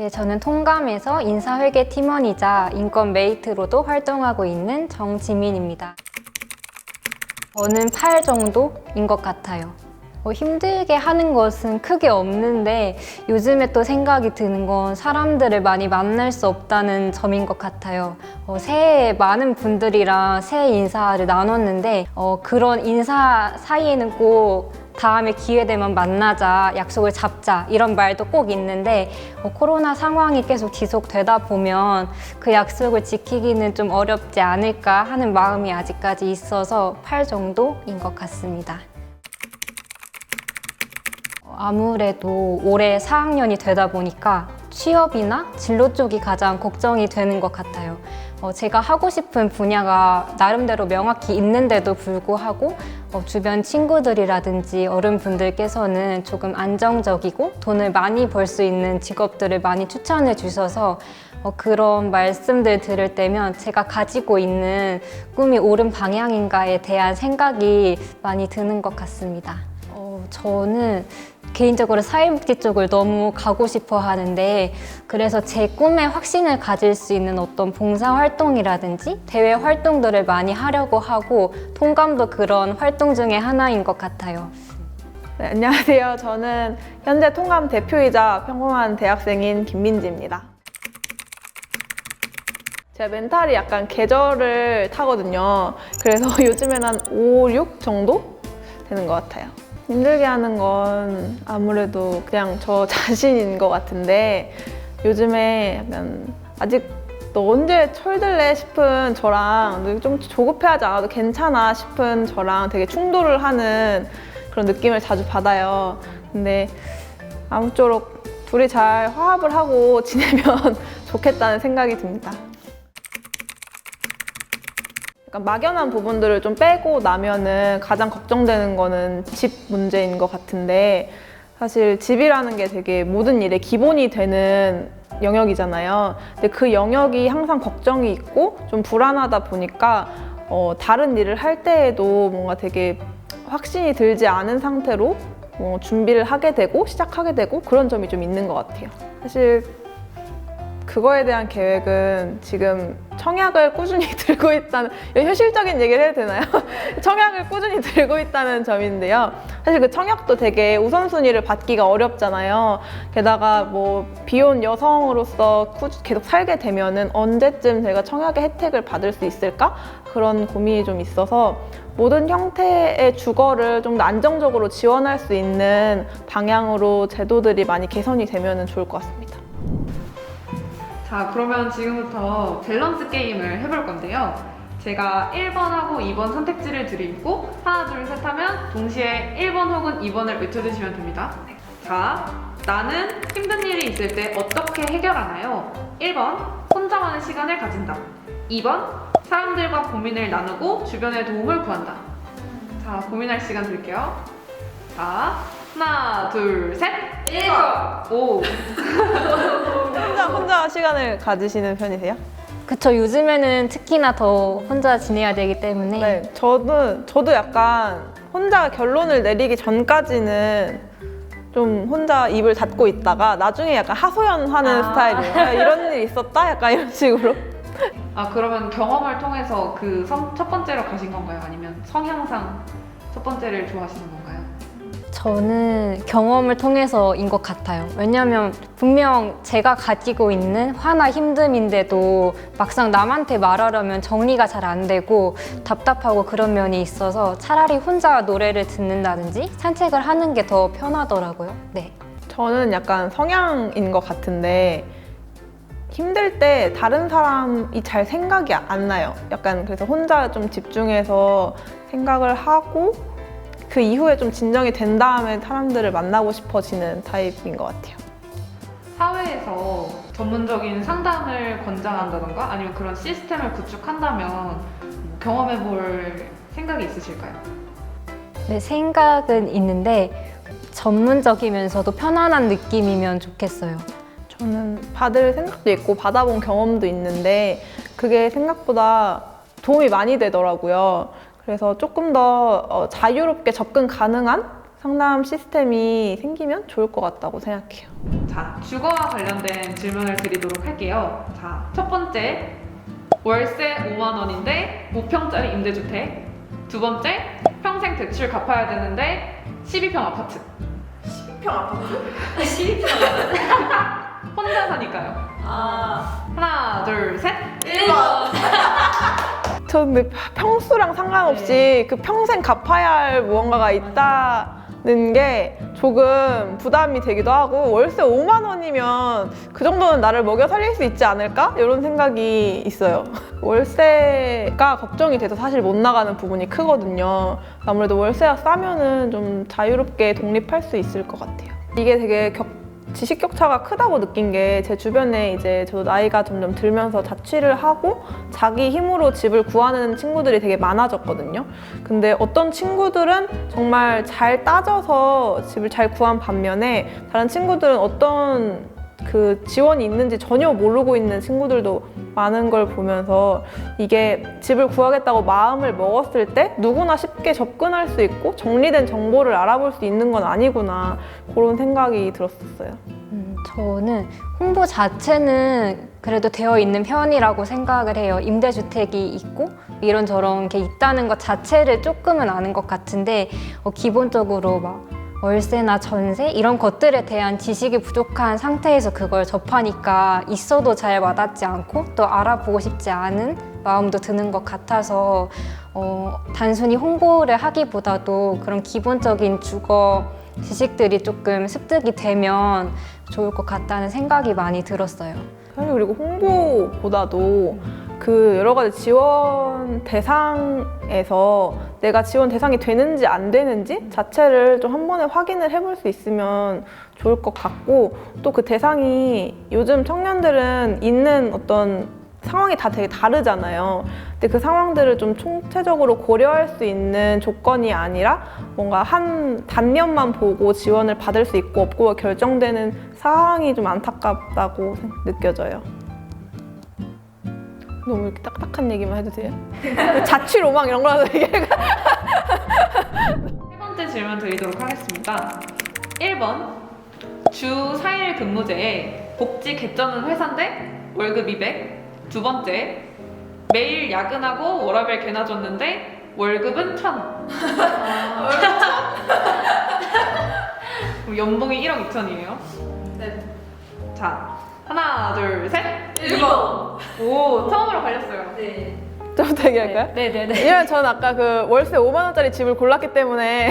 네, 저는 통감에서 인사회계 팀원이자 인권 메이트로도 활동하고 있는 정지민입니다. 저는 8 정도인 것 같아요. 힘들게 하는 것은 크게 없는데 요즘에 또 생각이 드는 건 사람들을 많이 만날 수 없다는 점인 것 같아요. 새해에 많은 분들이랑 새해 인사를 나눴는데 그런 인사 사이에는 꼭 다음에 기회 되면 만나자, 약속을 잡자 이런 말도 꼭 있는데 코로나 상황이 계속 지속되다 보면 그 약속을 지키기는 좀 어렵지 않을까 하는 마음이 아직까지 있어서 8 정도인 것 같습니다. 아무래도 올해 4학년이 되다 보니까 취업이나 진로 쪽이 가장 걱정이 되는 것 같아요. 제가 하고 싶은 분야가 나름대로 명확히 있는데도 불구하고 주변 친구들이라든지 어른분들께서는 조금 안정적이고 돈을 많이 벌 수 있는 직업들을 많이 추천해 주셔서 그런 말씀들 들을 때면 제가 가지고 있는 꿈이 옳은 방향인가에 대한 생각이 많이 드는 것 같습니다. 저는 개인적으로 사회복지 쪽을 너무 가고 싶어 하는데 그래서 제 꿈에 확신을 가질 수 있는 어떤 봉사활동이라든지 대외 활동들을 많이 하려고 하고 통감도 그런 활동 중에 하나인 것 같아요. 네, 안녕하세요. 저는 현재 통감 대표이자 평범한 대학생인 김민지입니다. 제가 멘탈이 약간 계절을 타거든요. 그래서 요즘엔 한 5, 6 정도 되는 것 같아요. 힘들게 하는 건 아무래도 그냥 저 자신인 것 같은데 요즘에 약간 아직 너 언제 철들래 싶은 저랑 좀 조급해하지 않아도 괜찮아 싶은 저랑 되게 충돌을 하는 그런 느낌을 자주 받아요. 근데 아무쪼록 둘이 잘 화합을 하고 지내면 좋겠다는 생각이 듭니다. 약간 막연한 부분들을 좀 빼고 나면은 가장 걱정되는 거는 집 문제인 것 같은데 사실 집이라는 게 되게 모든 일의 기본이 되는 영역이잖아요. 근데 그 영역이 항상 걱정이 있고 좀 불안하다 보니까 다른 일을 할 때에도 뭔가 되게 확신이 들지 않은 상태로 준비를 하게 되고 시작하게 되고 그런 점이 좀 있는 것 같아요. 사실 그거에 대한 계획은 지금 청약을 꾸준히 들고 있다는, 현실적인 얘기를 해도 되나요? 청약을 꾸준히 들고 있다는 점인데요. 사실 그 청약도 되게 우선순위를 받기가 어렵잖아요. 게다가 뭐 비혼 여성으로서 계속 살게 되면은 언제쯤 제가 청약의 혜택을 받을 수 있을까? 그런 고민이 좀 있어서 모든 형태의 주거를 좀 더 안정적으로 지원할 수 있는 방향으로 제도들이 많이 개선이 되면 좋을 것 같습니다. 자, 그러면 지금부터 밸런스 게임을 해볼 건데요. 제가 1번하고 2번 선택지를 드리고 하나, 둘, 셋 하면 동시에 1번 혹은 2번을 외쳐주시면 됩니다. 자, 나는 힘든 일이 있을 때 어떻게 해결하나요? 1번, 혼자만의 시간을 가진다. 2번, 사람들과 고민을 나누고 주변의 도움을 구한다. 자, 고민할 시간 드릴게요. 자, 하나, 둘, 셋! 1번! 오! 혼자 시간을 가지시는 편이세요? 그쵸, 요즘에는 특히나 더 혼자 지내야 되기 때문에 네, 저도 약간 혼자 결론을 내리기 전까지는 좀 혼자 입을 닫고 있다가 나중에 약간 하소연하는 스타일이에요. 야, 이런 일이 있었다? 약간 이런 식으로. 아, 그러면 경험을 통해서 그 첫 번째로 가신 건가요? 아니면 성향상 첫 번째를 좋아하시는 건가요? 저는 경험을 통해서인 것 같아요. 왜냐하면 분명 제가 가지고 있는 화나 힘듦인데도 막상 남한테 말하려면 정리가 잘 안 되고 답답하고 그런 면이 있어서 차라리 혼자 노래를 듣는다든지 산책을 하는 게 더 편하더라고요. 네. 저는 약간 성향인 것 같은데 힘들 때 다른 사람이 잘 생각이 안 나요. 약간 그래서 혼자 좀 집중해서 생각을 하고 그 이후에 좀 진정이 된 다음에 사람들을 만나고 싶어지는 타입인 것 같아요. 사회에서 전문적인 상담을 권장한다던가 아니면 그런 시스템을 구축한다면 경험해 볼 생각이 있으실까요? 네, 생각은 있는데 전문적이면서도 편안한 느낌이면 좋겠어요. 저는 받을 생각도 있고 받아본 경험도 있는데 그게 생각보다 도움이 많이 되더라고요. 그래서 조금 더 자유롭게 접근 가능한 상담 시스템이 생기면 좋을 것 같다고 생각해요. 자, 주거와 관련된 질문을 드리도록 할게요. 자, 첫 번째, 월세 5만 원인데 5평짜리 임대주택. 두 번째, 평생 대출 갚아야 되는데 12평 아파트. 10평 아파트? 12평. 혼자 사니까요. 하나, 둘, 셋. 1번. 저 근데 평수랑 상관없이 그 평생 갚아야 할 무언가가 있다는 게 조금 부담이 되기도 하고, 월세 5만 원이면 그 정도는 나를 먹여 살릴 수 있지 않을까? 이런 생각이 있어요. 월세가 걱정이 돼서 사실 못 나가는 부분이 크거든요. 아무래도 월세가 싸면은 좀 자유롭게 독립할 수 있을 것 같아요. 이게 되게 지식 격차가 크다고 느낀 게, 제 주변에 이제 저도 나이가 점점 들면서 자취를 하고 자기 힘으로 집을 구하는 친구들이 되게 많아졌거든요. 근데 어떤 친구들은 정말 잘 따져서 집을 잘 구한 반면에, 다른 친구들은 어떤 그 지원이 있는지 전혀 모르고 있는 친구들도 많은 걸 보면서, 이게 집을 구하겠다고 마음을 먹었을 때 누구나 쉽게 접근할 수 있고 정리된 정보를 알아볼 수 있는 건 아니구나, 그런 생각이 들었었어요. 저는 홍보 자체는 그래도 되어 있는 편이라고 생각을 해요. 임대주택이 있고 이런저런 게 있다는 것 자체를 조금은 아는 것 같은데, 기본적으로 막 월세나 전세 이런 것들에 대한 지식이 부족한 상태에서 그걸 접하니까 있어도 잘 와닿지 않고 또 알아보고 싶지 않은 마음도 드는 것 같아서, 단순히 홍보를 하기보다도 그런 기본적인 주거 지식들이 조금 습득이 되면 좋을 것 같다는 생각이 많이 들었어요. 사실 그리고 홍보보다도 그 여러 가지 지원 대상에서 내가 지원 대상이 되는지 안 되는지 자체를 좀 한 번에 확인을 해볼 수 있으면 좋을 것 같고, 또 그 대상이 요즘 청년들은 있는 어떤 상황이 다 되게 다르잖아요. 근데 그 상황들을 좀 총체적으로 고려할 수 있는 조건이 아니라 뭔가 한 단면만 보고 지원을 받을 수 있고 없고가 결정되는 상황이 좀 안타깝다고 느껴져요. 너무 이렇게 딱딱한 얘기만 해도 돼요? 자취 로망 이런 거라도 얘기할까? 세 번째 질문 드리도록 하겠습니다. 1번, 주 4일 근무제에 복지 개쩌는 회사인데 월급 200. 두 번째, 매일 야근하고 워라밸 개나 줬는데 월급은 1000. 그럼 연봉이 1억 2천이에요. 네. 자, 하나, 둘, 셋. 1번. 오, 처음으로 걸렸어요. 네. 저부터 얘기할까요? 네네네. 왜냐면 저는 아까 그 월세 5만 원짜리 집을 골랐기 때문에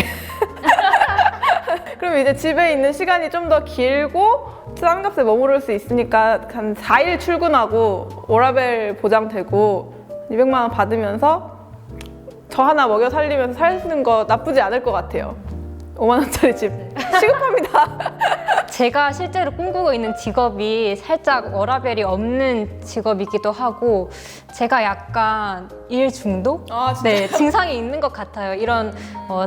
그럼 이제 집에 있는 시간이 좀 더 길고 싼 값에 머무를 수 있으니까 한 4일 출근하고 워라밸 보장되고 200만 원 받으면서 저 하나 먹여 살리면서 사는 거 나쁘지 않을 것 같아요. 5만 원짜리 집 시급합니다. 제가 실제로 꿈꾸고 있는 직업이 살짝 워라밸이 없는 직업이기도 하고, 제가 약간 일 중독? 아, 진짜? 네, 증상이 있는 것 같아요. 이런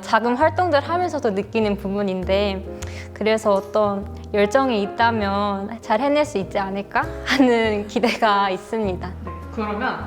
작은 활동들 하면서도 느끼는 부분인데, 그래서 어떤 열정이 있다면 잘 해낼 수 있지 않을까 하는 기대가 있습니다. 네, 그러면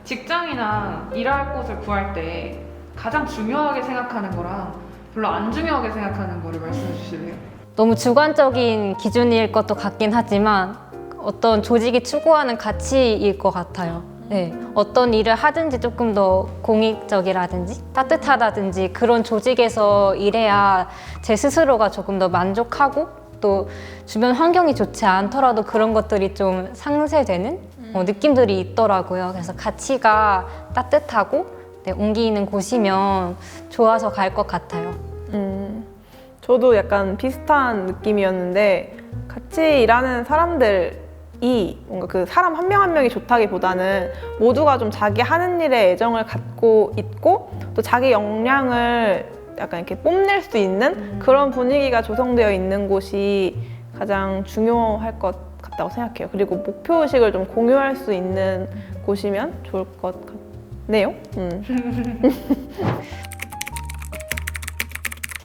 직장이나 일할 곳을 구할 때 가장 중요하게 생각하는 거랑 별로 안 중요하게 생각하는 거를 말씀해 주실래요? 너무 주관적인 기준일 것도 같긴 하지만 어떤 조직이 추구하는 가치일 것 같아요. 네, 어떤 일을 하든지 조금 더 공익적이라든지 따뜻하다든지 그런 조직에서 일해야 제 스스로가 조금 더 만족하고, 또 주변 환경이 좋지 않더라도 그런 것들이 좀 상쇄되는 느낌들이 있더라고요. 그래서 가치가 따뜻하고 옮기는 곳이면 좋아서 갈 것 같아요. 저도 약간 비슷한 느낌이었는데, 같이 일하는 사람들이 뭔가 그 사람 한 명 한 명이 좋다기보다는 모두가 좀 자기 하는 일에 애정을 갖고 있고 또 자기 역량을 약간 이렇게 뽐낼 수 있는 그런 분위기가 조성되어 있는 곳이 가장 중요할 것 같다고 생각해요. 그리고 목표의식을 좀 공유할 수 있는 곳이면 좋을 것 같네요.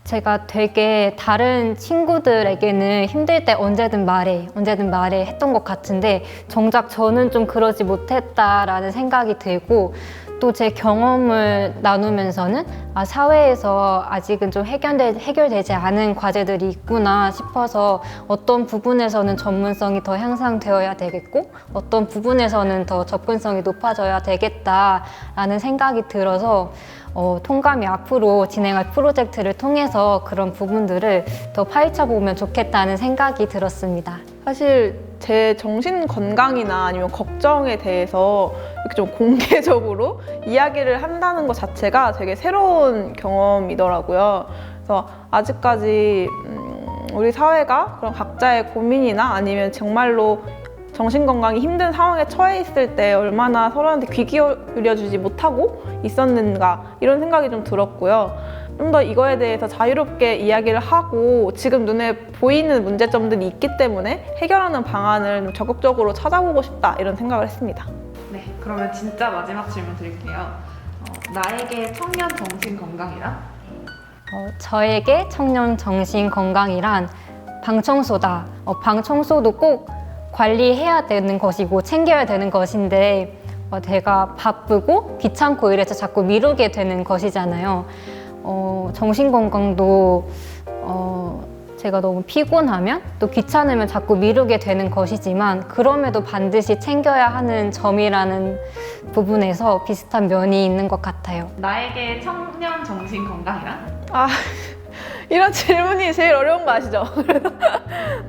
제가 되게 다른 친구들에게는 힘들 때 언제든 말해 했던 것 같은데, 정작 저는 좀 그러지 못했다라는 생각이 들고, 또 제 경험을 나누면서는 사회에서 아직은 좀 해결되지 않은 과제들이 있구나 싶어서 어떤 부분에서는 전문성이 더 향상되어야 되겠고 어떤 부분에서는 더 접근성이 높아져야 되겠다라는 생각이 들어서 통감이 앞으로 진행할 프로젝트를 통해서 그런 부분들을 더 파헤쳐 보면 좋겠다는 생각이 들었습니다. 사실 제 정신 건강이나 아니면 걱정에 대해서 이렇게 좀 공개적으로 이야기를 한다는 것 자체가 되게 새로운 경험이더라고요. 그래서 아직까지 우리 사회가 그런 각자의 고민이나 아니면 정말로 정신 건강이 힘든 상황에 처해 있을 때 얼마나 서로한테 귀 기울여주지 못하고 있었는가 이런 생각이 좀 들었고요. 좀 더 이거에 대해서 자유롭게 이야기를 하고 지금 눈에 보이는 문제점들이 있기 때문에 해결하는 방안을 좀 적극적으로 찾아보고 싶다 이런 생각을 했습니다. 네, 그러면 진짜 마지막 질문 드릴게요. 나에게 청년 정신 건강이란? 저에게 청년 정신 건강이란 방청소다. 방청소도 꼭 관리해야 되는 것이고 챙겨야 되는 것인데 제가 바쁘고 귀찮고 이래서 자꾸 미루게 되는 것이잖아요. 정신건강도 제가 너무 피곤하면 또 귀찮으면 자꾸 미루게 되는 것이지만 그럼에도 반드시 챙겨야 하는 점이라는 부분에서 비슷한 면이 있는 것 같아요. 나에게 청년 정신 건강이란? 이런 질문이 제일 어려운 거 아시죠?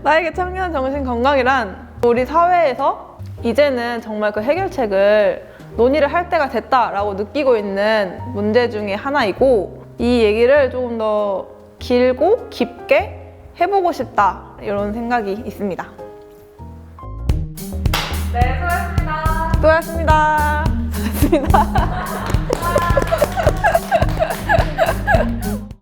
나에게 청년 정신 건강이란 우리 사회에서 이제는 정말 그 해결책을 논의를 할 때가 됐다라고 느끼고 있는 문제 중에 하나이고 이 얘기를 조금 더 길고 깊게 해보고 싶다 이런 생각이 있습니다. 네, 수고하셨습니다. 수고하셨습니다. 수고하셨습니다.